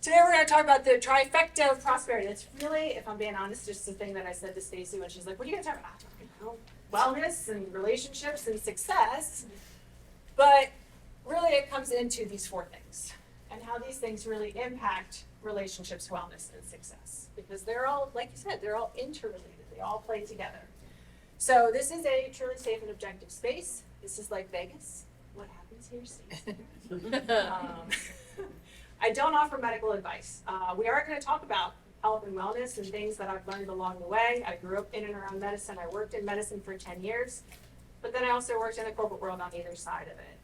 Today we're going to talk about the trifecta of prosperity. That's really, if I'm being honest, just the thing that I said to Stacy when she's like, what are you going to talk about? Wellness and relationships and success. But really it comes into these four things and how these things really impact relationships, wellness, and success. Because they're all, like you said, they're all interrelated. They all play together. So this is a truly safe and objective space. This is like Vegas. What happens here stays. I don't offer medical advice. We are going to talk about health and wellness and things that I've learned along the way. I grew up in and around medicine. I worked in medicine for 10 years, but then I also worked in the corporate world on either side of it.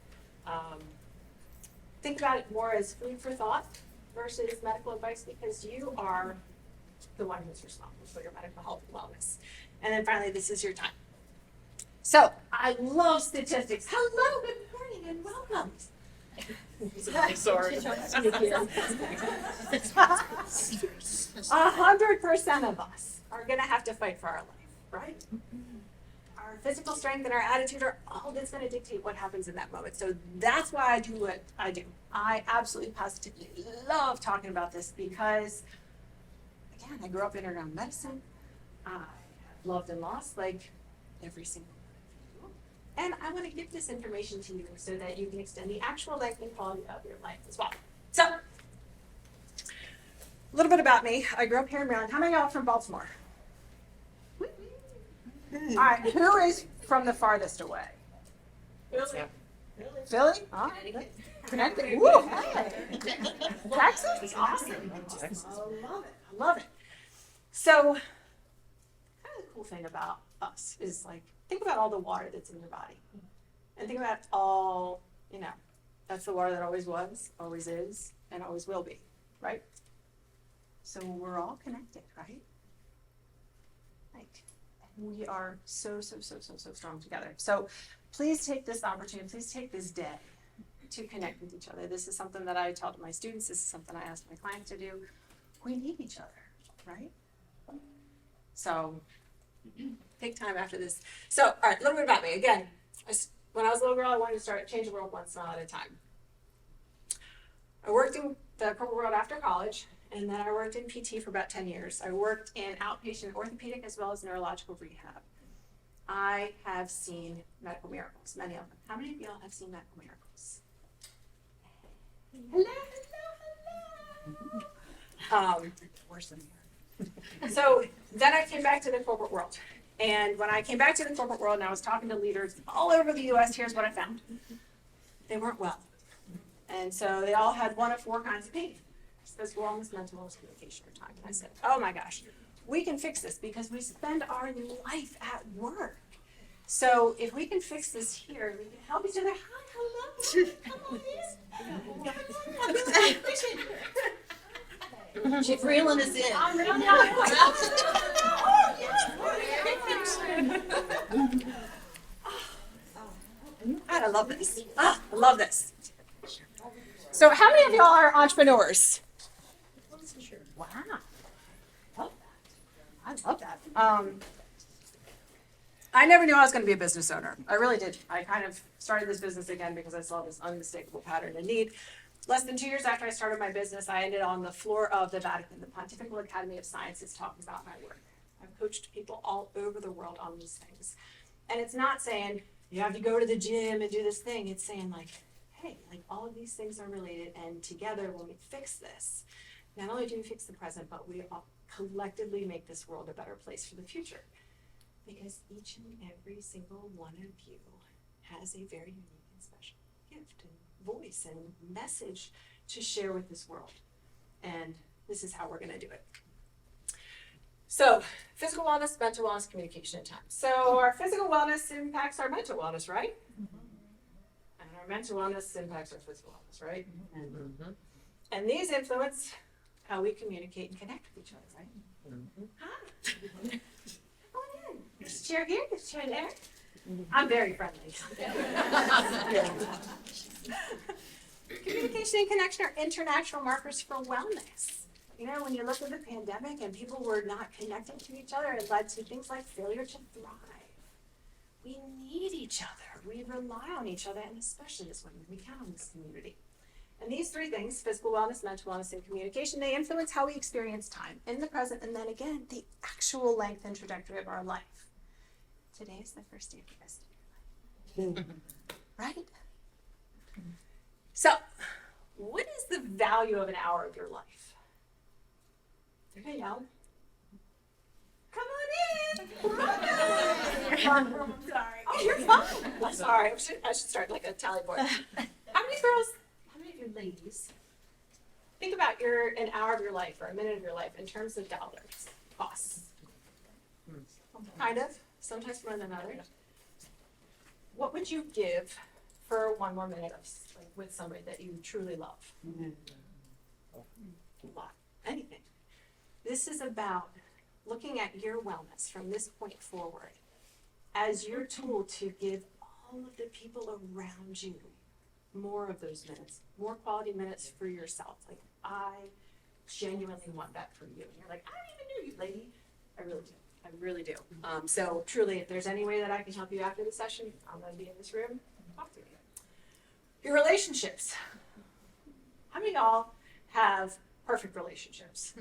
Think about it more as food for thought versus medical advice, because you are the one who's responsible for your medical health and wellness. And then finally, this is your time. So I love statistics. Hello, good morning, and welcome. Sorry. 100% of us are going to have to fight for our life, right? Our physical strength and our attitude are all that's going to dictate what happens in that moment. So that's why I do what I do. I absolutely positively love talking about this because, again, I grew up in and around medicine. I loved and lost like every single one of you. And I want to give this information to you so that you can extend the actual length and quality of your life as well. So, a little bit about me. I grew up here in Maryland. How many of y'all are from Baltimore? All right, who is from the farthest away? Philly. Philly? Oh, Connecticut. Woo, hey. Texas? Awesome. I love it. So, kind of the cool thing about us is like, think about all the water that's in your body. And think about all, that's the water that always was, always is, and always will be, right? So we're all connected, right? We are so strong together. So please take this opportunity, please take this day to connect with each other. This is something that I tell to my students. This is something I ask my clients to do. We need each other, right? So take time after this. So, all right, a little bit about me. Again, when I was a little girl, I wanted to change the world one smile at a time. I worked in the corporate world after college. And then I worked in PT for about 10 years. I worked in outpatient orthopedic as well as neurological rehab. I have seen medical miracles, many of them. How many of y'all have seen medical miracles? Hello. Worse than here. So then I came back to the corporate world. And when I came back to the corporate world and I was talking to leaders all over the US, here's what I found. They weren't well. And so they all had one of four kinds of pain. Physical wellness, mental wellness, communication, or time. And I said, oh my gosh, we can fix this because we spend our life at work. So if we can fix this here, we can help each other. Hi, hello. Come on, She's reeling us in. I'm reeling I love this. I love this. So how many of y'all are entrepreneurs? Wow. I love that. I never knew I was going to be a business owner. I really did. I kind of started this business again because I saw this unmistakable pattern and need. Less than 2 years after I started my business, I ended on the floor of the Vatican, the Pontifical Academy of Sciences, talking about my work. I've coached people all over the world on these things. And it's not saying you have to go to the gym and do this thing. It's saying like, hey, like all of these things are related, and together when we fix this, not only do we fix the present, but we all collectively make this world a better place for the future. Because each and every single one of you has a very unique and special gift and voice and message to share with this world. And this is how we're going to do it. So, physical wellness, mental wellness, communication, and time. So, our physical wellness impacts our mental wellness, right? And our mental wellness impacts our physical wellness, right? And these influence how we communicate and connect with each other, right? Hi. Come on in. There's a chair here, there's a chair there. I'm very friendly. Communication and connection are international markers for wellness. When you look at the pandemic and people were not connecting to each other, it led to things like failure to thrive. We need each other. We rely on each other, and especially as women, we count on this community. And these three things, physical wellness, mental wellness, and communication, they influence how we experience time in the present, and then again, the actual length and trajectory of our life. Today is the first day of the rest of your life. Right? So, what is the value of an hour of your life? They're gonna yell. Come on in. I'm sorry. Oh, you're fine. I'm sorry. I should start like a tally board. How many girls, how many of you ladies think about an hour of your life or a minute of your life in terms of dollars, costs? Kind of, sometimes more than others. What would you give for one more minute of with somebody that you truly love? A lot, anything. This is about looking at your wellness from this point forward as your tool to give all of the people around you more of those minutes, more quality minutes for yourself. Like, I genuinely want that for you. And you're like, I don't even know you, lady. I really do. I really do. So truly, if there's any way that I can help you after the session, I'm going to be in this room. Talk to you. Your relationships. How many of y'all have perfect relationships?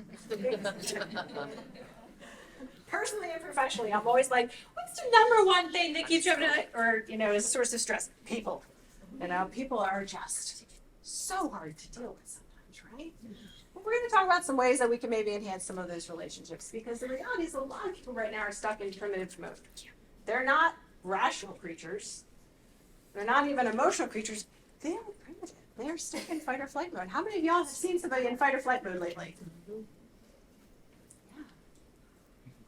Personally and professionally, I'm always like, what's the number one thing that keeps you up at night? Or, is a source of stress? People. People are just so hard to deal with sometimes, right? But we're going to talk about some ways that we can maybe enhance some of those relationships, because the reality is a lot of people right now are stuck in primitive mode. They're not rational creatures. They're not even emotional creatures. They are primitive. They are stuck in fight or flight mode. How many of y'all have seen somebody in fight or flight mode lately? Yeah.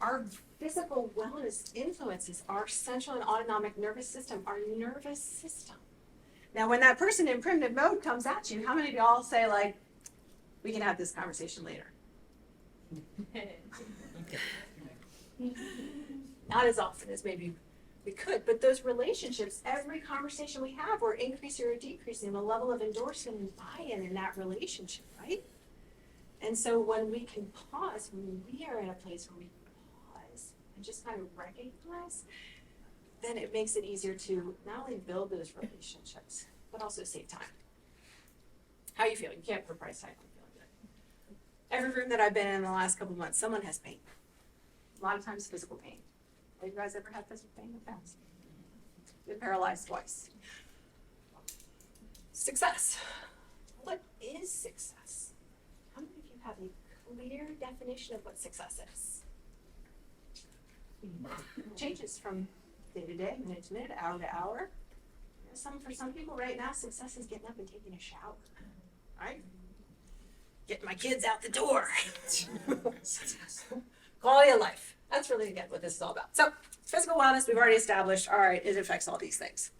Our physical wellness influences our central and autonomic nervous system, our nervous system. Now, when that person in primitive mode comes at you, how many of y'all say, like, we can have this conversation later? Not as often as maybe we could, but those relationships, every conversation we have, we're increasing or decreasing the level of endorsement and buy-in in that relationship, right? And so when we can pause, when we are in a place where we pause and just kind of recognize, then it makes it easier to not only build those relationships, but also save time. How are you feeling? You can't put price tag on feeling good. Every room that I've been in the last couple of months, someone has pain. A lot of times physical pain. Have you guys ever had physical pain in the past? Been paralyzed twice. Success. What is success? How many of you have a clear definition of what success is? It changes from day to day, minute to minute, hour to hour. For some people right now, success is getting up and taking a shower, right? Getting my kids out the door. Quality of life. That's really, again, what this is all about. So, physical wellness, we've already established, all right, it affects all these things.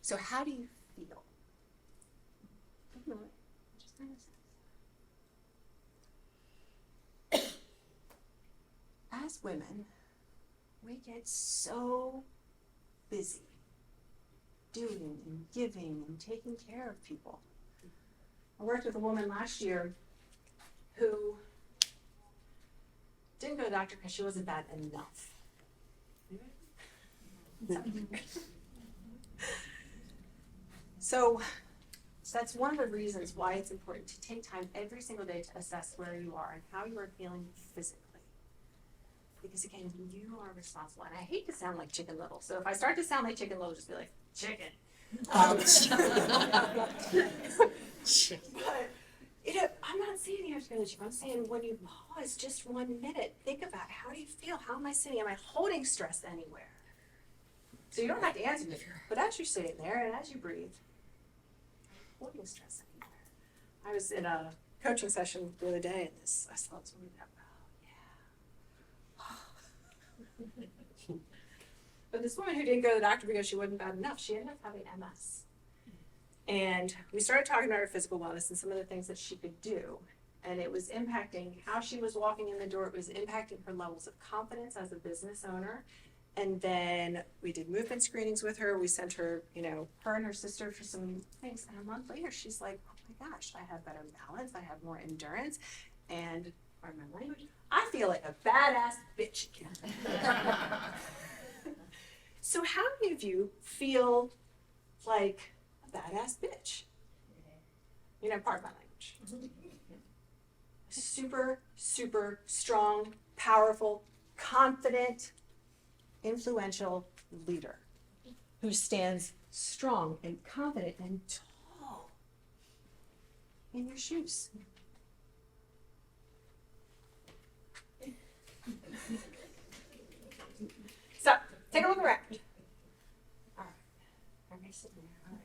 So how do you feel? Just kind of sense. As women, we get so busy doing and giving and taking care of people. I worked with a woman last year who didn't go to the doctor because she wasn't bad enough. So that's one of the reasons why it's important to take time every single day to assess where you are and how you are feeling physically. Because again, you are responsible. And I hate to sound like Chicken Little. So if I start to sound like Chicken Little, just be like, chicken. But, I'm not saying you have to go to the gym. I'm saying when you pause just 1 minute, think about how do you feel? How am I sitting? Am I holding stress anywhere? So you don't have to answer me. But as you're sitting there and as you breathe, holding stress anywhere. I was in a coaching session the other day, and I saw this woman go, but this woman who didn't go to the doctor because she wasn't bad enough, she ended up having MS. And we started talking about her physical wellness and some of the things that she could do. And it was impacting how she was walking in the door. It was impacting her levels of confidence as a business owner. And then we did movement screenings with her. We sent her, her and her sister for some things. And a month later, she's like, oh my gosh, I have better balance. I have more endurance. And, pardon my language, I feel like a badass bitch again. So how many of you feel like a badass bitch? pardon my language. Super, super strong, powerful, confident, influential leader who stands strong and confident and tall in your shoes. So, take a look around. All right. Everybody sit there. All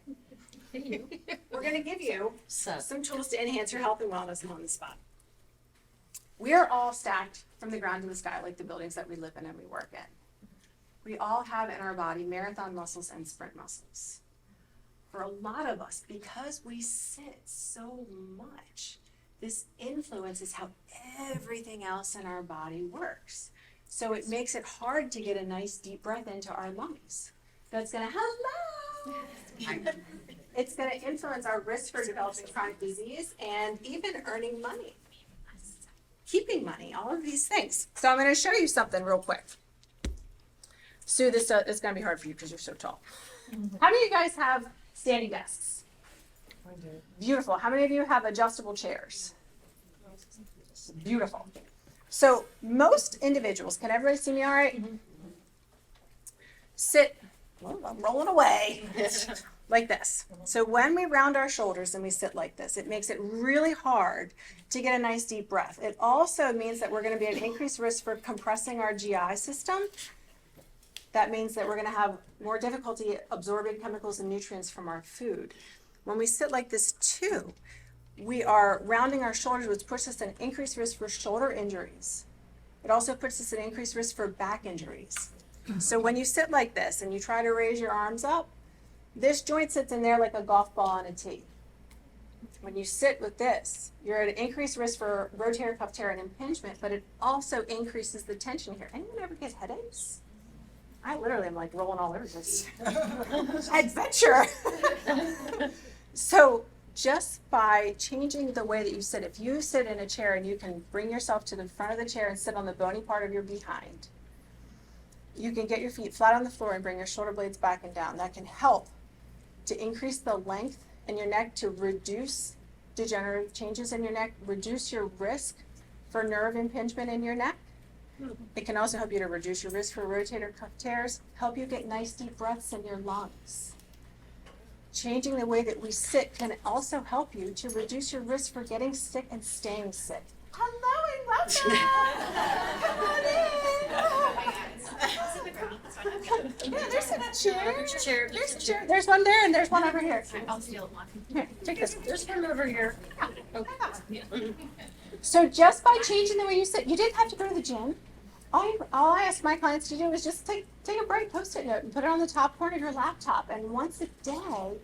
right. We're going to give you some tools to enhance your health and wellness on the spot. We are all stacked from the ground to the sky like the buildings that we live in and we work in. We all have in our body marathon muscles and sprint muscles. For a lot of us, because we sit so much, this influences how everything else in our body works. So it makes it hard to get a nice deep breath into our lungs. That's going to hello. It's going to influence our risk for developing chronic disease and even earning money, keeping money, all of these things. So I'm going to show you something real quick. Sue, this is going to be hard for you because you're so tall. How many of you guys have standing desks? I do. Beautiful. How many of you have adjustable chairs? Beautiful. So most individuals, can everybody see me all right? Sit, well, I'm rolling away, like this. So when we round our shoulders and we sit like this, it makes it really hard to get a nice deep breath. It also means that we're going to be at increased risk for compressing our GI system. That means that we're going to have more difficulty absorbing chemicals and nutrients from our food. When we sit like this too, we are rounding our shoulders, which puts us at increased risk for shoulder injuries. It also puts us at increased risk for back injuries. So when you sit like this and you try to raise your arms up, this joint sits in there like a golf ball on a tee. When you sit with this, you're at an increased risk for rotator cuff tear and impingement, but it also increases the tension here. Anyone ever get headaches? I literally am like rolling all over this adventure. So just by changing the way that you sit, if you sit in a chair and you can bring yourself to the front of the chair and sit on the bony part of your behind, you can get your feet flat on the floor and bring your shoulder blades back and down. That can help to increase the length in your neck, to reduce degenerative changes in your neck, reduce your risk for nerve impingement in your neck. It can also help you to reduce your risk for rotator cuff tears, help you get nice deep breaths in your lungs. Changing the way that we sit can also help you to reduce your risk for getting sick and staying sick. Hello and welcome! Yeah, there's a chair. There's a chair. There's one there and there's one over here. I'll steal one. Here, take this. There's one over here. Yeah. So just by changing the way you sit, you didn't have to go to the gym. All I ask my clients to do is just take a bright Post-it note and put it on the top corner of your laptop, and once a day,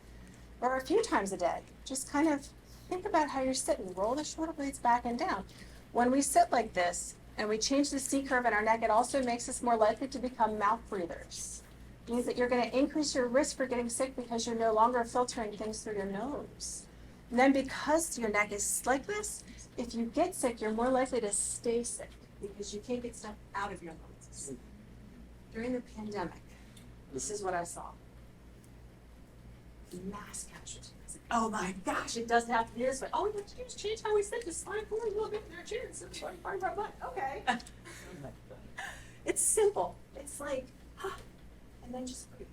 or a few times a day, just kind of think about how you're sitting. Roll the shoulder blades back and down. When we sit like this and we change the C curve in our neck, it also makes us more likely to become mouth breathers. It means that you're going to increase your risk for getting sick because you're no longer filtering things through your nose. And then because your neck is like this, if you get sick, you're more likely to stay sick because you can't get stuff out of your lungs. During the pandemic, this is what I saw. Mass casualty. I was like, oh my gosh, it doesn't have to be this way. All we have to do is change how we sit, just slide forward a little bit in our chair and sit far from our butt. Okay. It's simple. It's like, and then just breathe.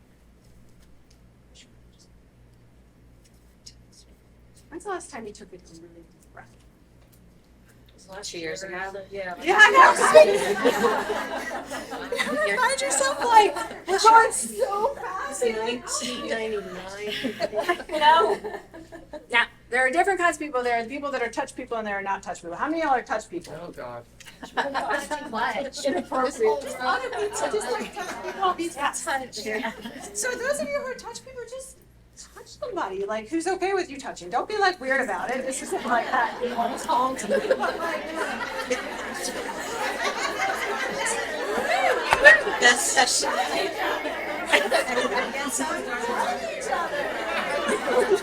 When's the last time you took a really deep breath? Last few years ago. Yeah, I know. You find yourself like going so fast. 1999. You know? Now, there are different kinds of people. There are people that are touch people and there are not touch people. How many of y'all are touch people? Oh, God. Too much. Inappropriate. Just other people just like touch people. Touch. Yeah. So those of you who are touch people, just touch somebody, like who's okay with you touching. Don't be like weird about it. It's just like that. That's such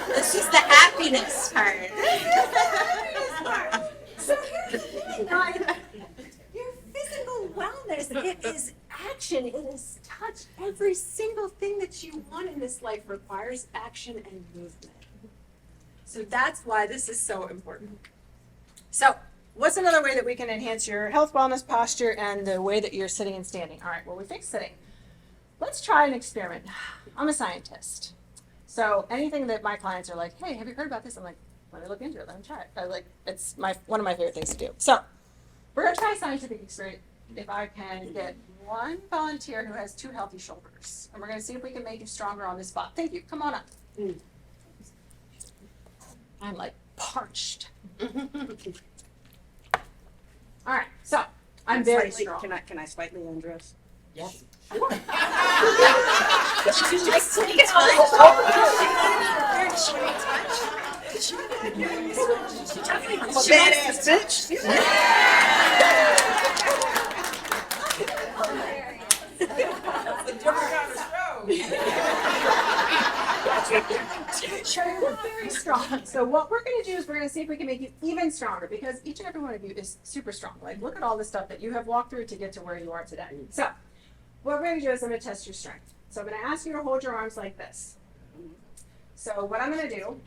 This is the happiness part. So here's the thing, guys. Your physical wellness, it is action, it is touch. Every single thing that you want in this life requires action and movement. So that's why this is so important. So what's another way that we can enhance your health, wellness, posture, and the way that you're sitting and standing? All right, well, we fixed sitting. Let's try an experiment. I'm a scientist. So anything that my clients are like, hey, have you heard about this? I'm like, let me look into it. Let me try it. It's one of my favorite things to do. So we're going to try a scientific experiment. If I can get one volunteer who has 2 healthy shoulders. And we're going to see if we can make you stronger on the spot. Thank you. Come on up. I'm like parched. All right. So I'm very strong. Can I slightly undress? Yes. Badass bitch. You're very strong. So what we're going to do is we're going to see if we can make you even stronger because each and every one of you is super strong. Like look at all the stuff that you have walked through to get to where you are today. So what we're going to do is I'm going to test your strength. So I'm going to ask you to hold your arms like this. So what I'm going to do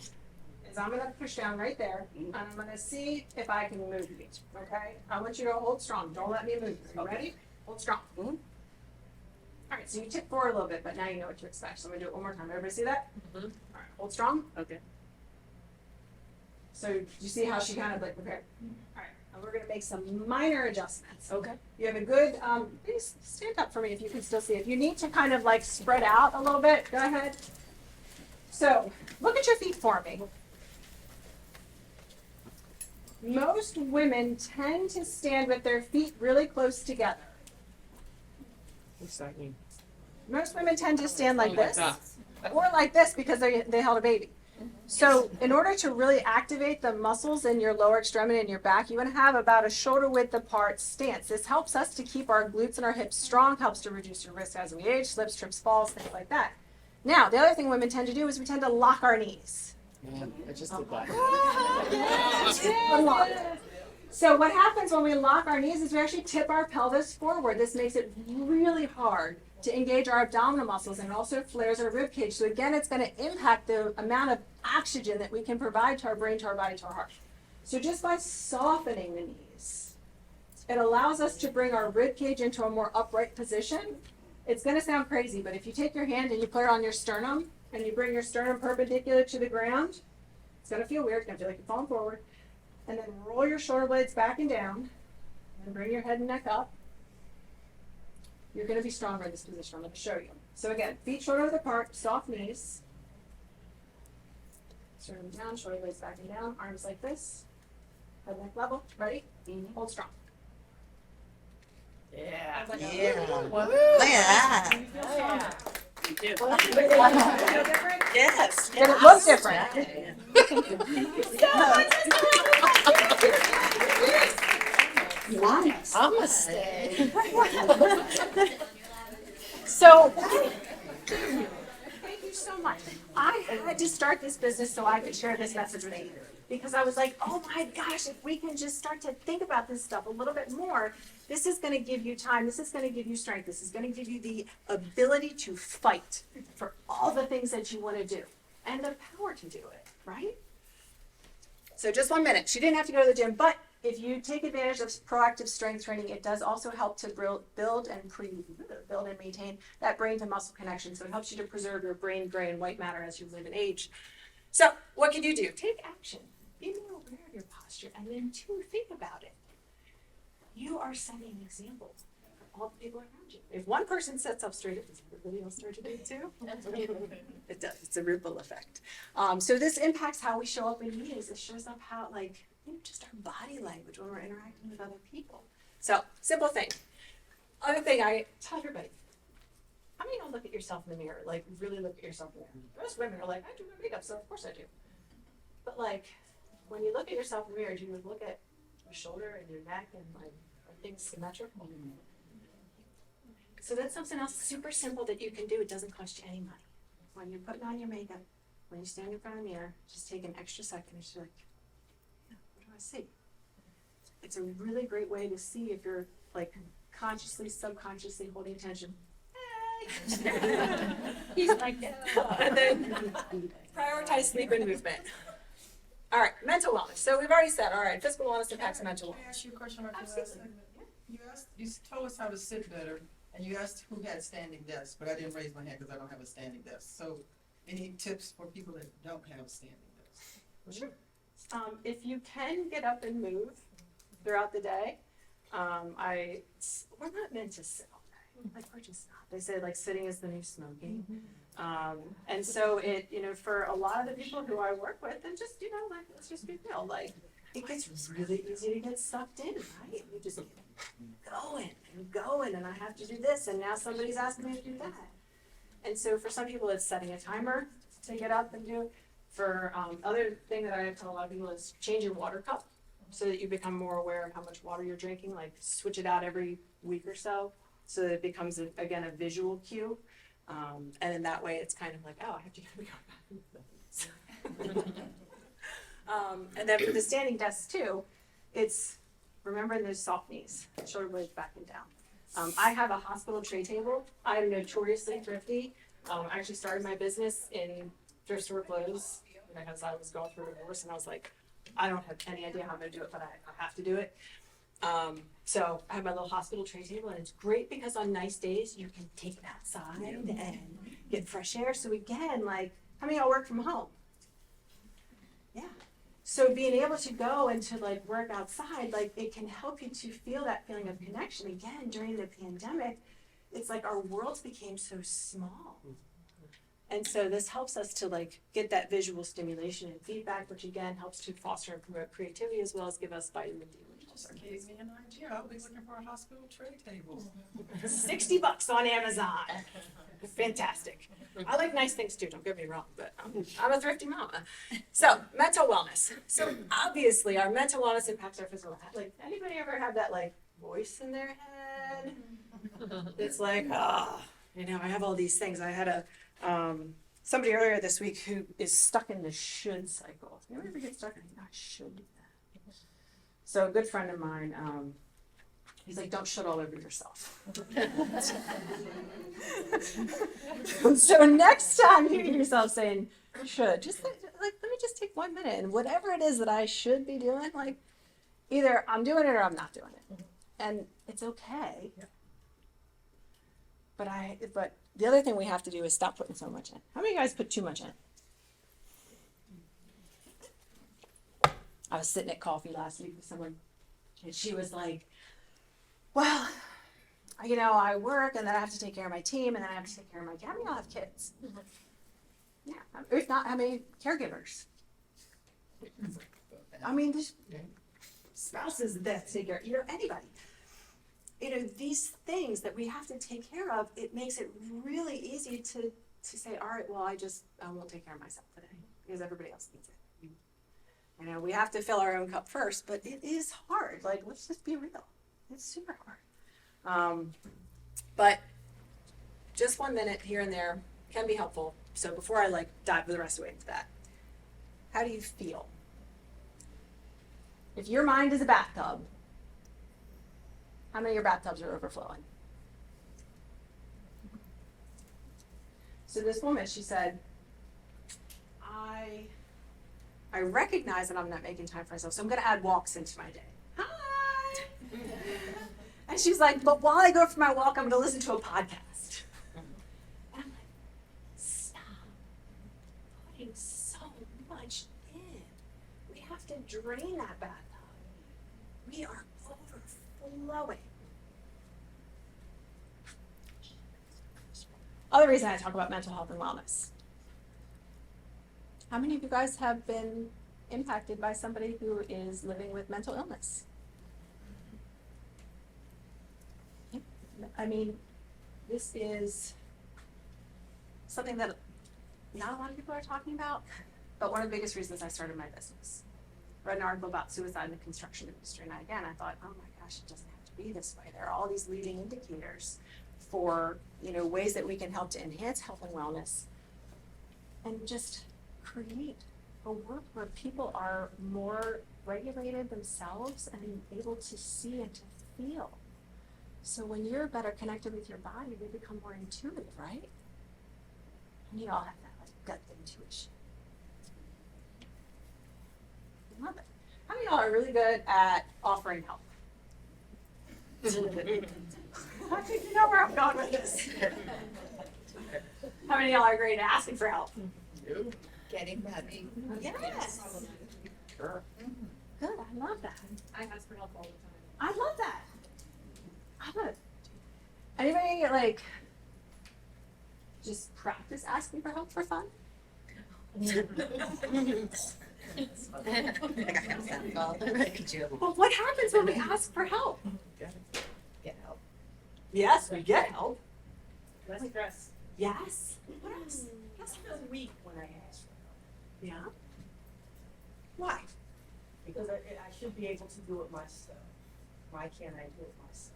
is I'm going to push down right there and I'm going to see if I can move you. Okay? I want you to hold strong. Don't let me move. Are you ready? Hold strong. All right, so you tip forward a little bit, but now you know what to expect. So I'm going to do it one more time. Everybody see that? All right, hold strong. Okay. So do you see how she kind of like prepared? All right, and we're going to make some minor adjustments. Okay. You have a good, please stand up for me if you can still see. If you need to kind of like spread out a little bit, go ahead. So look at your feet for me. Most women tend to stand with their feet really close together. What's that mean? Most women tend to stand like this or like this because they held a baby. So in order to really activate the muscles in your lower extremity and your back, you want to have about a shoulder width apart stance. This helps us to keep our glutes and our hips strong, helps to reduce your risk as we age, slips, trips, falls, things like that. Now, the other thing women tend to do is we tend to lock our knees. Yeah, I just did that. Unlock. So what happens when we lock our knees is we actually tip our pelvis forward. This makes it really hard to engage our abdominal muscles and also flares our rib cage. So again, it's going to impact the amount of oxygen that we can provide to our brain, to our body, to our heart. So just by softening the knees, it allows us to bring our rib cage into a more upright position. It's going to sound crazy, but if you take your hand and you put it on your sternum and you bring your sternum perpendicular to the ground, it's going to feel weird. It's going to feel like you're falling forward. And then roll your shoulder blades back and down and bring your head and neck up. You're going to be stronger in this position. I'm going to show you. So again, feet shoulder width apart, soft knees. Sternum down, shoulder blades back and down, arms like this. Head neck level. Ready? Hold strong. Yeah. Like a- Yeah. You feel stronger. You do. Feel different? Yes. Did it look different? Nice. Namaste. So, thank you so much. I had to start this business so I could share this message with you. Because I was like, oh my gosh, if we can just start to think about this stuff a little bit more, this is going to give you time. This is going to give you strength. This is going to give you the ability to fight for all the things that you want to do and the power to do it, right? So just 1 minute. She didn't have to go to the gym, but if you take advantage of proactive strength training, it does also help to build and maintain that brain to muscle connection. So it helps you to preserve your brain, gray, and white matter as you live and age. So what can you do? Take action. Be more aware of your posture, and then 2, think about it. You are setting an example for all the people around you. If one person sets up straight, does everybody else start to do it too? It does. It's a ripple effect. So this impacts how we show up in meetings. It shows up how, just our body language when we're interacting with other people. So, simple thing. Other thing I tell everybody, how many don't look at yourself in the mirror? Like, really look at yourself in the mirror? Most women are like, I do my makeup, so of course I do. But when you look at yourself in the mirror, do you look at your shoulder and your neck and are things symmetrical? So that's something else super simple that you can do. It doesn't cost you any money. When you're putting on your makeup, when you stand in front of the mirror, just take an extra second and just be like, what do I see? It's a really great way to see if you're consciously, subconsciously holding attention. Hey! He's like, and then prioritize sleep and movement. All right, mental wellness. So we've already said, all right, physical wellness impacts mental Can I wellness. ask you a question about the last Absolutely. segment? You told us how to sit better, and you asked who had standing desks, but I didn't raise my hand because I don't have a standing desk. So, any tips for people that don't have standing desks? Sure. If you can get up and move throughout the day, we're not meant to sit all day. Like, we're just not. They say like sitting is the new smoking. And so for a lot of the people who I work with, and just, like, let's just be real, like, it gets really easy to get sucked in, right? You just get going, and I have to do this, and now somebody's asking me to do that. And so for some people, it's setting a timer to get up and do it. For other thing that I tell a lot of people is change your water cup so that you become more aware of how much water you're drinking. Like switch it out every week or so that it becomes again a visual cue. And in that way, it's kind of like, oh, I have to go back. And then for the standing desk too, it's remembering those soft knees, shoulder blades back and down. I have a hospital tray table. I'm notoriously thrifty. I actually started my business in thrift store clothes because I was going through a divorce, and I was like, I don't have any idea how I'm gonna do it, but I have to do it. So I have my little hospital tray table, and it's great because on nice days you can take it outside and get fresh air. So again, like, how many of y'all work from home? Yeah. So being able to go and to like work outside, like it can help you to feel that feeling of connection. Again, during the pandemic, it's like our worlds became so small. And so this helps us to like get that visual stimulation and feedback, which again helps to foster and promote creativity as well as give us vitamin D. Just gave me an idea. I'll be looking for a hospital tray table. $60 on Amazon. Fantastic. I like nice things too, don't get me wrong, but I'm a thrifty mama. So mental wellness. So obviously our mental wellness impacts our physical health. Like anybody ever have that like voice in their head? It's like, I have all these things. I had somebody earlier this week who is stuck in the should cycle. You ever get stuck in, I should do that. So a good friend of mine, he's like, don't shit all over yourself. So next time you hear yourself saying should, just like, let me just take 1 minute, and whatever it is that I should be doing, like either I'm doing it or I'm not doing it. And it's okay. But the other thing we have to do is stop putting so much in. How many of you guys put too much in? I was sitting at coffee last week with someone, and she was like, well, I work, and then I have to take care of my team, and then I have to take care of my kid. How many of y'all have kids? Yeah. If not, how many caregivers? I mean, there's spouses that take care, anybody. These things that we have to take care of, it makes it really easy to say, all right, well, I won't take care of myself today because everybody else needs it. We have to fill our own cup first, but it is hard. Like, let's just be real. It's super hard. But just 1 minute here and there can be helpful. So before I dive the rest of the way into that, how do you feel? If your mind is a bathtub, how many of your bathtubs are overflowing? So this woman, she said, I recognize that I'm not making time for myself, so I'm going to add walks into my day. Hi! And she's like, but while I go for my walk, I'm going to listen to a podcast. And I'm like, stop putting so much in. We have to drain that bathtub. We are overflowing. Other reason I talk about mental health and wellness. How many of you guys have been impacted by somebody who is living with mental illness? I mean, this is something that not a lot of people are talking about, but one of the biggest reasons I started my business. I read an article about suicide in the construction industry, and I thought, oh my gosh, it doesn't have to be this way. There are all these leading indicators for, ways that we can help to enhance health and wellness and just create a world where people are more regulated themselves and able to see and to feel. So when you're better connected with your body, you become more intuitive, right? And you all have that gut intuition. I love it. How many of y'all are really good at offering help? I think you know where I'm going with this. How many of y'all are great at asking for help? You? Getting ready. Yes. Sure. Good, I love that. I ask for help all the time. I love that. I love it. Anybody like just practice asking for help for fun? Well, what happens when we ask for help? Get help. Yes, we get help. Less stress. Yes. What else? I feel weak when I ask for help Yeah. Why? because I should be able to do it myself. Why can't I do it myself?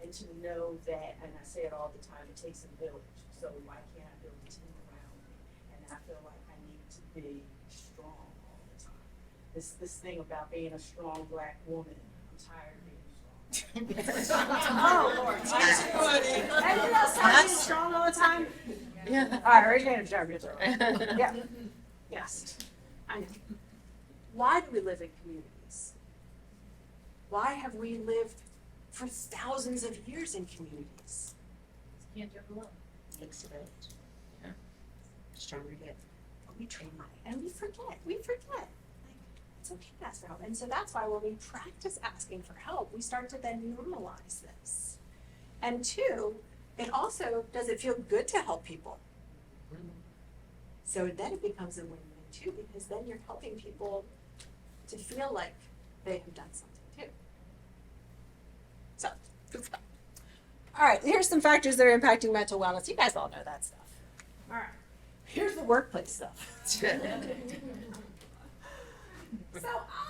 And to know that, and I say it all the time, it takes a village. So why can't I build a team around me? And I feel like I need to be strong all the time. This thing about being a strong Black woman, I'm tired of being strong. Oh, Lord. Anybody else have to be strong all the time? Yeah. All right, raise your hand if you're Yeah. Yes. I know. Why do we live in communities? Why have we lived for thousands of years in communities? Can't do it alone. Thanks for that. Yeah. Stronger yet. We try and we forget. Like, it's okay to ask for help. And so that's why when we practice asking for help, we start to then normalize this. And two, it also, does it feel good to help people? So then it becomes a win-win too, because then you're helping people to feel like they have done something too. So, good stuff. All right, here's some factors that are impacting mental wellness. You guys all know that stuff. All right, here's the workplace stuff. So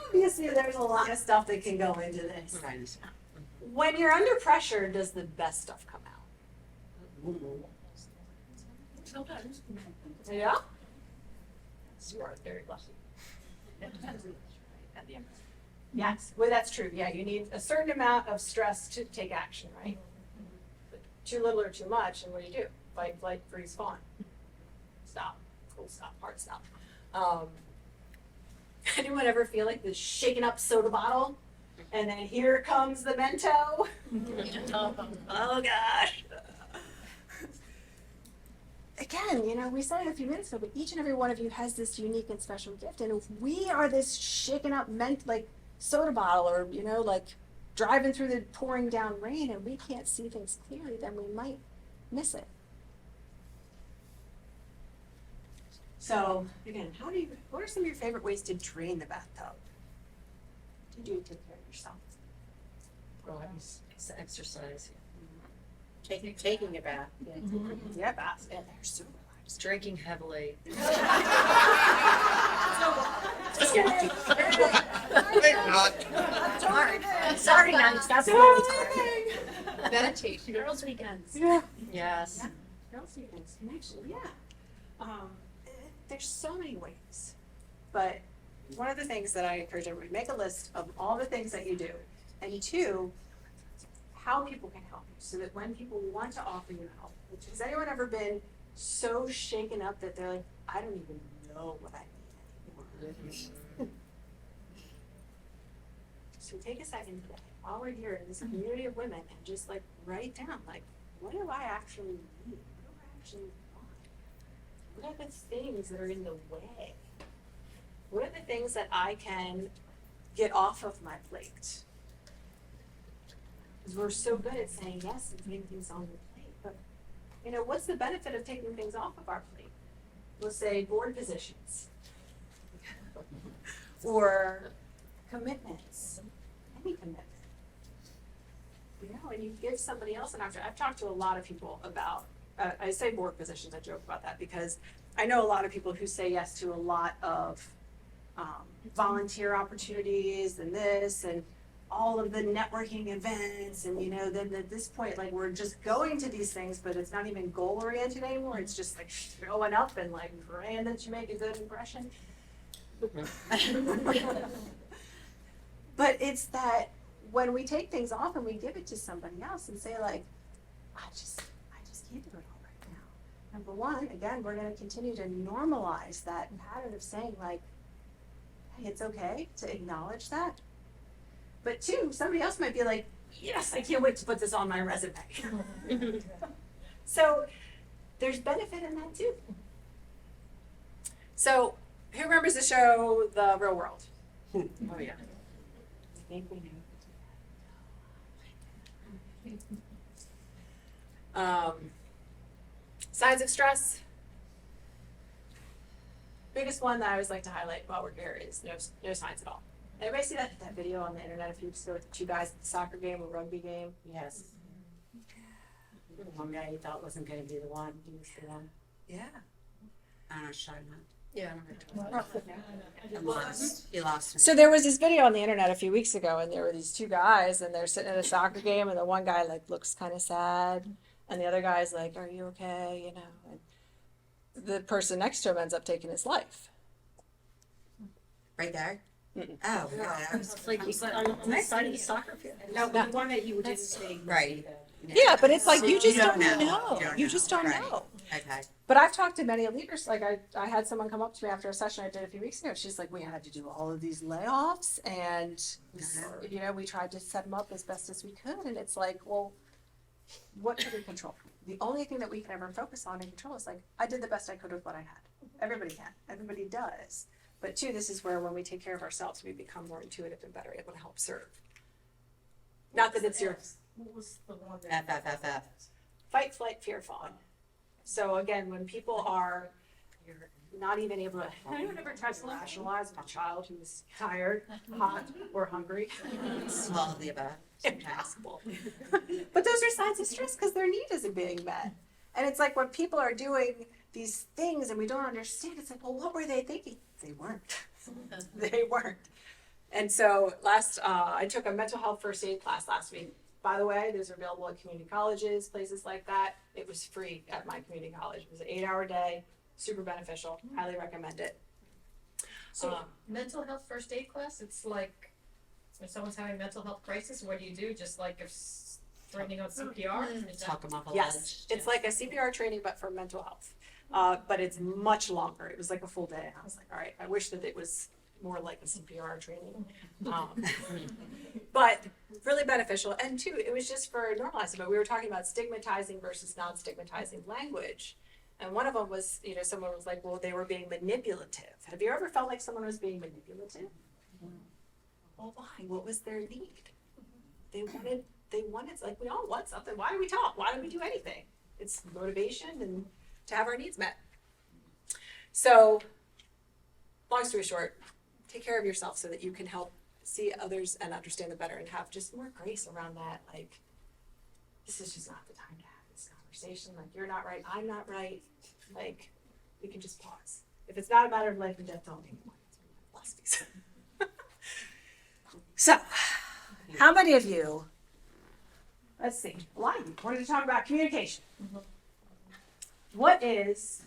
obviously there's a lot of stuff that can go into this. When you're under pressure, does the best stuff come out? Sometimes. Yeah? You are very lucky. Yes, well, that's true. Yeah, you need a certain amount of stress to take action, right? But too little or too much, and what do? Fight, flight, freeze, fawn. Stop. Cool stop. Hard stop. Anyone ever feel like this shaken up soda bottle? And then here comes the Mento? Oh gosh. Again, you know, we said it a few minutes ago, but each and every one of you has this unique and special gift. And if we are this shaken up like soda bottle, or, you know, like driving through the pouring down rain and we can't see things clearly, then we might miss it. So again, what are some of your favorite ways to drain the bathtub? What do you do to take care of yourself? It's exercise. Taking a bath. Yeah, baths. Yeah, they're so relaxed. Drinking heavily. Just kidding. Sorry, nuns, that's meditation. Girls' weekends. Yeah. Yes. Girls' weekends, connection, yeah. There's so many ways, but one of the things that I encourage everybody, make a list of all the things that you do, and two, how people can help you, so that when people want to offer you help, has anyone ever been so shaken up that they're like, I don't even know what I need anymore? So take a second today, while we're here in this community of women, and just like write down, like, what do I actually need? What do I actually want? What are the things that are in the way? What are the things that I can get off of my plate? Because we're so good at saying yes and putting things on the plate, but you know, what's the benefit of taking things off of our plate? Let's say board positions, or commitments, any commitment. You know, and you give somebody else an option. I've talked to a lot of people about, I say board positions, I joke about that, because I know a lot of people who say yes to a lot of volunteer opportunities and this and all of the networking events, and you know, then at this point, like, we're just going to these things, but it's not even goal oriented anymore. It's just like showing up and like praying that you make a good impression. But it's that when we take things off and we give it to somebody else and say like, I just can't do it all right now. Number one, again, we're gonna continue to normalize that pattern of saying like, it's okay to acknowledge that. But two, somebody else might be like, yes, I can't wait to put this on my resume. So there's benefit in that too. So who remembers the show The Real World? Oh, yeah. I think we know. Signs of stress. Biggest one that I always like to highlight while we're here is no signs at all. Everybody see that video on the internet a few weeks ago with the two guys at the soccer game or rugby game? Yes. The one guy you thought wasn't gonna be the one, he was the one. Yeah. I don't know, Charlotte. Yeah. He lost. He lost. So there was this video on the internet a few weeks ago, and there were these two guys, and they're sitting at a soccer game, and the one guy like looks kind of sad, and the other guy's like, "Are you okay?" You know, and the person next to him ends up taking his life. Right there? Mm-mm. Oh, yeah. I was- It's like he's on the side of the soccer field. No, but the one that you didn't say. Right. Yeah, but it's like you just don't know. know. You don't You know. just don't Right. know. Okay. But I've talked to many leaders. Like I had someone come up to me after a session I did a few weeks ago. She's like, we had to do all of these layoffs, and you know, we tried to set them up as best as we could. And it's like, well, what can we control? The only thing that we can ever focus on and control is like, I did the best I could with what I had. Everybody can. Everybody does. But two, this is where when we take care of ourselves, we become more intuitive and better able to help serve. Not that it's your What was the one that? FFFF. fight, flight, fear, fawn. So again, when people are not even able to, anyone ever tries to rationalize a child who's tired, hot, or hungry? All of the above. Impossible. But those are signs of stress because their need isn't being met. And it's like when people are doing these things and we don't understand, it's like, well, what were they thinking? They weren't. They weren't. And so I took a mental health first aid class last week. By the way, those are available at community colleges, places like that. It was free at my community college. It was an 8-hour day, super beneficial. Highly recommend it. So mental health first aid class, it's like when someone's having a mental health crisis, what do you do? Just like if threatening on CPR? Is that- Talk them off a Yes, ledge. it's like a CPR training, but for mental health. But it's much longer. It was like a full day. And I was like, all right, I wish that it was more like a CPR training. But really beneficial. And two, it was just for normalizing, but we were talking about stigmatizing versus non-stigmatizing language. And one of them was, you know, someone was like, well, they were being manipulative. Have you ever felt like someone was being manipulative? Well, why? What was their need? They wanted, like, we all want something. Why do we talk? Why do we do anything? It's motivation and to have our needs met. So, long story short, take care of yourself so that you can help see others and understand them better and have just more grace around that. Like, this is just not the time to have this conversation. Like, you're not right, I'm not right. Like, we can just pause. If it's not a matter of life and death, don't make one. It's one of my philosophies. So, how many of you, let's see, a lot of you wanted to talk about communication. What is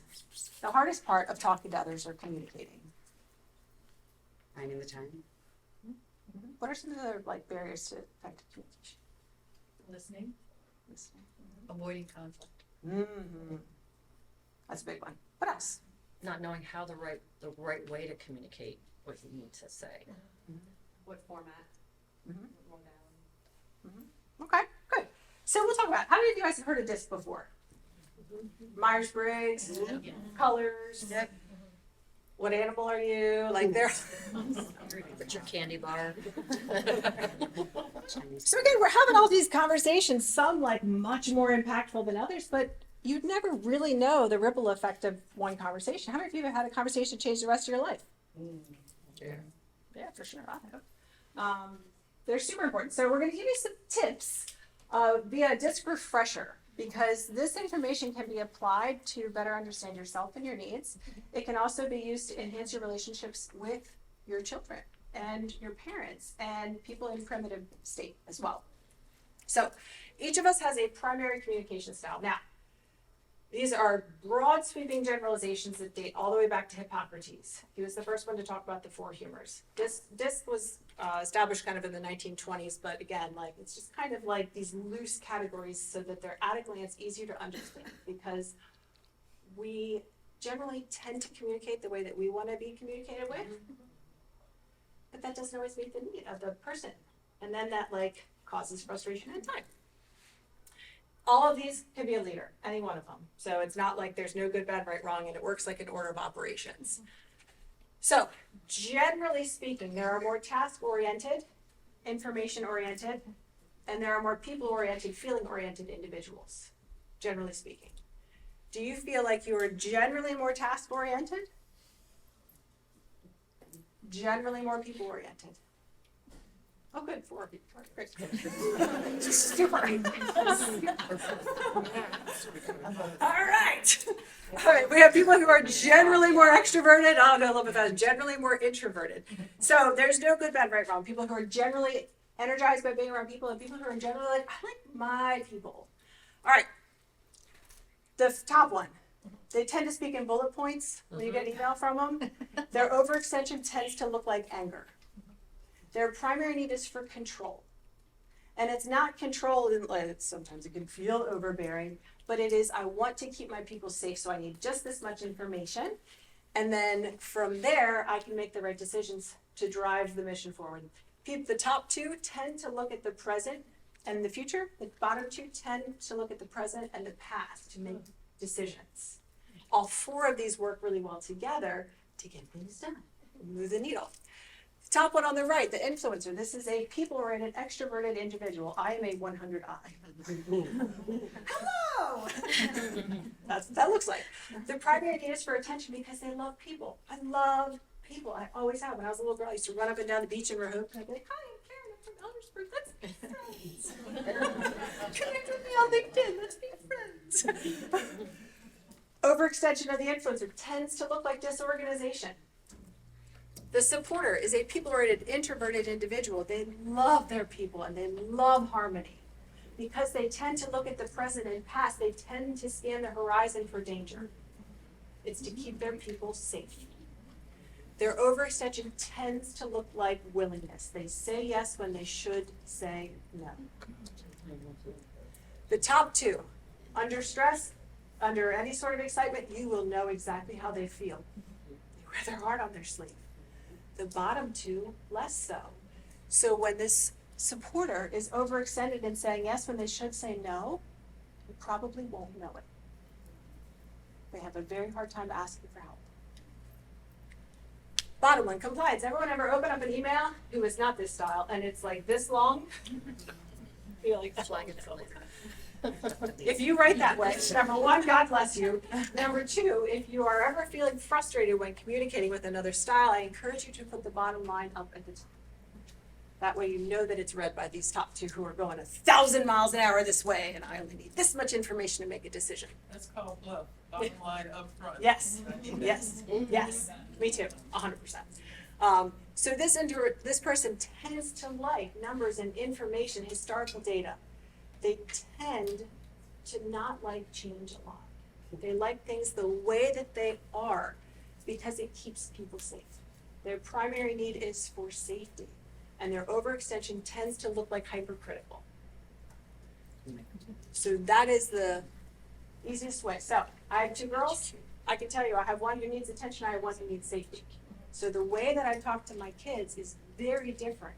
the hardest part of talking to others or communicating? Finding the time. What are some of the other like barriers to effective communication? Listening, Listening. avoiding conflict, Mm-hmm. That's a big one. What else? not knowing how the right way to communicate what you need to say. what format? Mhm. What modality? Okay, good. So we'll talk about, how many of you guys have heard of DISC before? Myers-Briggs, colors, what animal are you? Like they're, Put your candy bar. so again, we're having all these conversations, some like much more impactful than others, but you'd never really know the ripple effect of one conversation. How many of you have had a conversation change the rest of your life? Yeah, for sure. I have. They're super important. So we're going to give you some tips via DISC refresher, because this information can be applied to better understand yourself and your needs. It can also be used to enhance your relationships with your children and your parents and people in primitive state as well. So each of us has a primary communication style. Now, these are broad sweeping generalizations that date all the way back to Hippocrates. He was the first one to talk about the four humors. DISC was established kind of in the 1920s, but again, like it's just kind of like these loose categories so that they're at a glance easier to understand, because we generally tend to communicate the way that we want to be communicated with. but that doesn't always meet the need of the person. And then that like causes frustration and time. All of these can be a leader, any one of them. So it's not like there's no good, bad, right, wrong, and it works like an order of operations. So generally speaking, there are more task-oriented, information-oriented, and there are more people-oriented, feeling-oriented individuals, generally speaking. Do you feel like you are generally more task-oriented? Generally more people-oriented? Oh, good, 4 of you. Great. Super. All right. All right, we have people who are generally more extroverted. Oh, no, a little bit fast. Generally more introverted. So there's no good, bad, right, wrong. People who are generally energized by being around people, and people who are generally like, I like my people. All right. The top one. They tend to speak in bullet points when you get an email from them. Their overextension tends to look like anger. Their primary need is for control. And it's not control, sometimes it can feel overbearing, but it is, I want to keep my people safe, so I need just this much information. And then from there, I can make the right decisions to drive the mission forward. The top 2 tend to look at the present and the future. The bottom 2 tend to look at the present and the past to make decisions. All 4 of these work really well together to get things done, move the needle. Top one on the right, the influencer. This is a people-oriented, extroverted individual. I am a 100I. Hello! That's what that looks like. The primary need is for attention because they love people. I love people. I always have. When I was a little girl, I used to run up and down the beach in Rehoboth and I'd be like, hi, I'm Karen. I'm from Eldersburg. Let's be friends. Connect with me on LinkedIn. Let's be friends. Overextension of the influencer tends to look like disorganization. The supporter is a people-oriented, introverted individual. They love their people and they love harmony. Because they tend to look at the present and past, they tend to scan the horizon for danger. It's to keep their people safe. Their overextension tends to look like willingness. They say yes when they should say no. The top 2, under stress, under any sort of excitement, you will know exactly how they feel. They wear their heart on their sleeve. The bottom 2, less so. So when this supporter is overextended and saying yes when they should say no, you probably won't know it. They have a very hard time asking for help. Bottom one, compliance. Everyone ever open up an email who is not this style and it's like this long? Feel like flag it forward. If you write that way, number 1, God bless you. Number 2, if you are ever feeling frustrated when communicating with another style, I encourage you to put the bottom line up at the top. That way you know that it's read by these top 2 who are going 1,000 miles an hour this way, and I only need this much information to make a decision. That's called bluff, bottom line up front. Yes, yes, yes, me too, 100%. So this person tends to like numbers and information, historical data. They tend to not like change a lot. They like things the way that they are because it keeps people safe. Their primary need is for safety, and their overextension tends to look like hypercritical. So that is the easiest way. So I have 2 girls. I can tell you I have one who needs attention, I have one who needs safety. So the way that I talk to my kids is very different.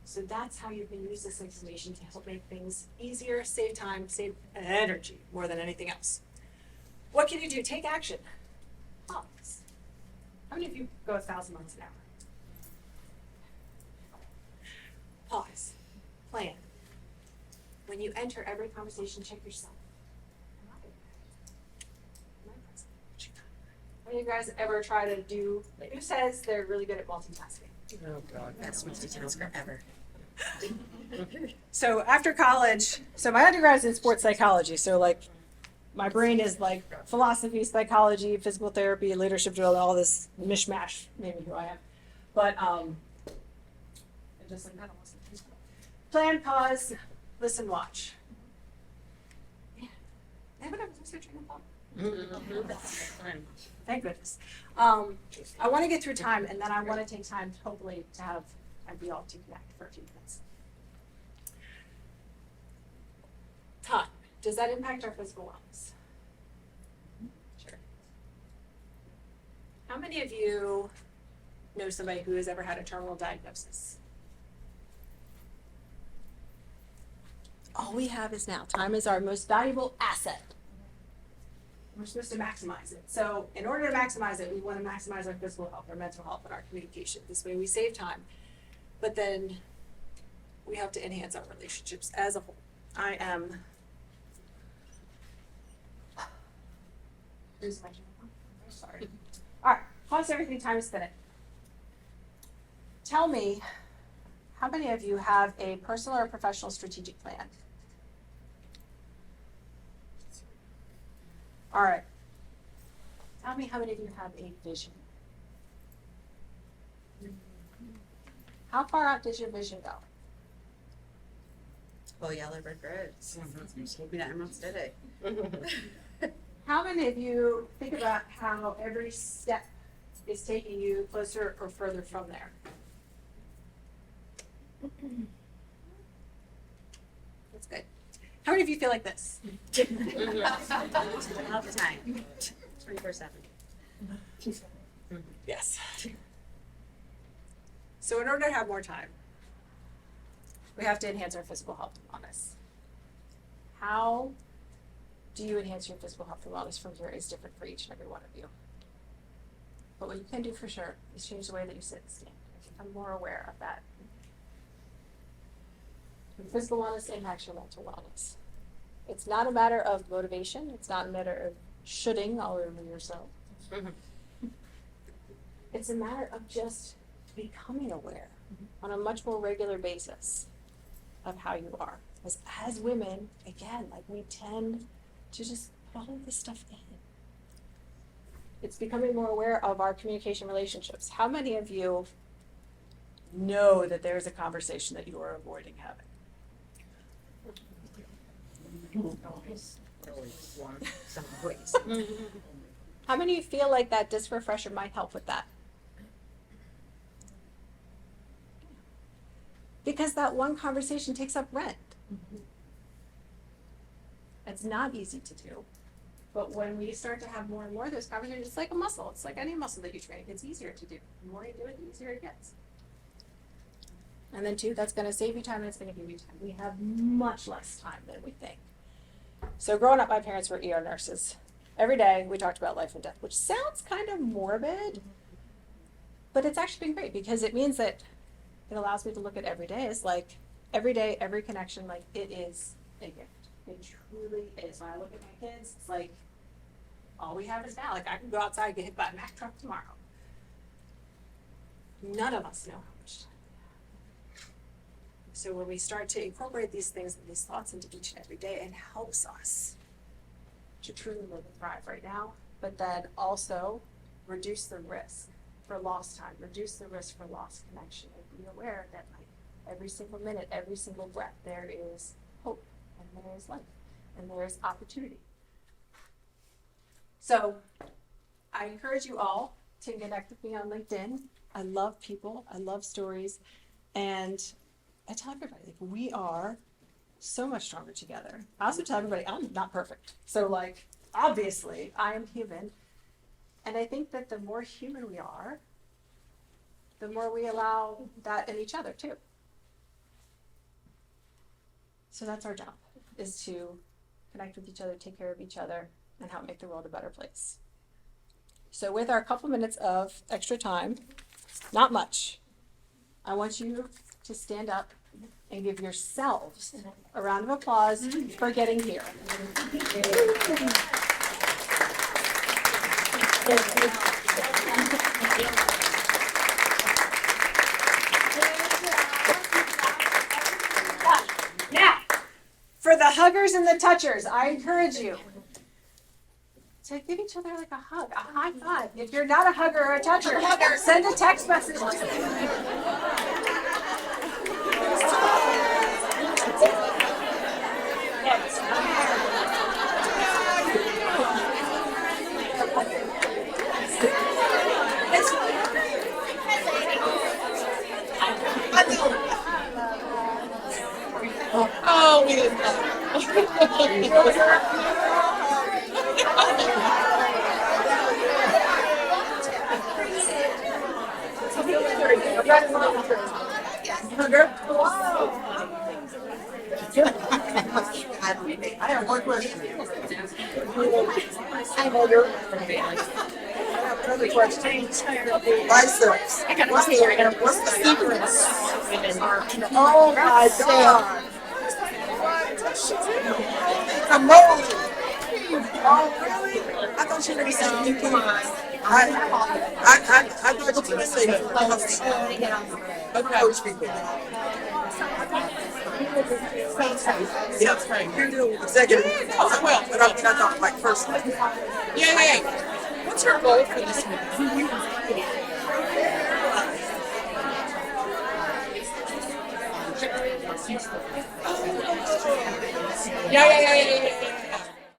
So that's how you can use this information to help make things easier, save time, save energy more than anything else. What can you do? Take action. Pause. How many of you go 1,000 miles an hour? Pause. Plan. When you enter every conversation, check yourself. Am I present? How many of you guys ever try to do, who says they're really good at multitasking? Oh, God. That's multitasker ever. So after college, so my undergrad is in sports psychology. So like my brain is like philosophy, psychology, physical therapy, leadership drill, all this mishmash, maybe who I am. But just like that almost. Plan, pause, listen, watch. Yeah. Anyone ever lose their train of thought? Thank goodness. I want to get through time, and then I want to take time, hopefully, to have and be all to connect for a few minutes. Time. Does that impact our physical wellness? Sure. How many of you know somebody who has ever had a terminal diagnosis? All we have is now. Time is our most valuable asset. We're supposed to maximize it. So in order to maximize it, we want to maximize our physical health, our mental health, and our communication. This way we save time. But then we have to enhance our relationships as a whole. I am losing my train of thought. I'm sorry. All right, pause everything, time is spinning. Tell me, how many of you have a personal or professional strategic plan? All right. Tell me how many of you have a vision? How far out does your vision go? Oh, yellow brick roads. Maybe not everyone's did it. How many of you think about how every step is taking you closer or further from there? That's good. How many of you feel like this? All the time. 24/7. Yes. So in order to have more time, we have to enhance our physical health and wellness. How do you enhance your physical health and wellness from here is different for each and every one of you. But what you can do for sure is change the way that you sit and stand and become more aware of that. Your physical wellness impacts your mental wellness. It's not a matter of motivation. It's not a matter of shoulding all over yourself. It's a matter of just becoming aware on a much more regular basis of how you are. As women, again, like we tend to just put all of this stuff in. It's becoming more aware of our communication relationships. How many of you know that there's a conversation that you are avoiding having? Always one, some ways. How many of you feel like that disc refresher might help with that? Because that one conversation takes up rent. It's not easy to do. But when we start to have more and more of those conversations, it's like a muscle. It's like any muscle that you train. It's easier to do. The more you do it, the easier it gets. And then two, that's gonna save you time and it's gonna give you time. We have much less time than we think. So growing up, my parents were ER nurses. Every day we talked about life and death, which sounds kind of morbid, but it's actually been great because it means that it allows me to look at every day as like every day, every connection, like it is a gift. It truly is. When I look at my kids, it's like all we have is now. Like I can go outside and get hit by a Mack truck tomorrow. None of us know how much time we have. So when we start to incorporate these things and these thoughts into each and every day, it helps us to truly live and thrive right now, but then also reduce the risk for lost time, reduce the risk for lost connection, and be aware that like every single minute, every single breath, there is hope and there is life and there is opportunity. So I encourage you all to connect with me on LinkedIn. I love people, I love stories, and I tell everybody, like, we are so much stronger together. I also tell everybody I'm not perfect. So like, obviously I am human. And I think that the more human we are, the more we allow that in each other too. So that's our job, is to connect with each other, take care of each other, and help make the world a better place. So with our couple minutes of extra time, not much, I want you to stand up and give yourselves a round of applause for getting here. Now, for the huggers and the touchers, I encourage you to give each other like a hug, a high five. If you're not a hugger or a toucher, send a text message. Oh, we didn't know. I have one question. I have another question. Biceps. What's the secret? Oh my God. Come on. Oh really? I thought you were gonna say you can. I thought you were gonna say coach people. Yeah, executive. Well, but I mean, I thought like personally. Yeah. What's your goal for this movie? Yeah.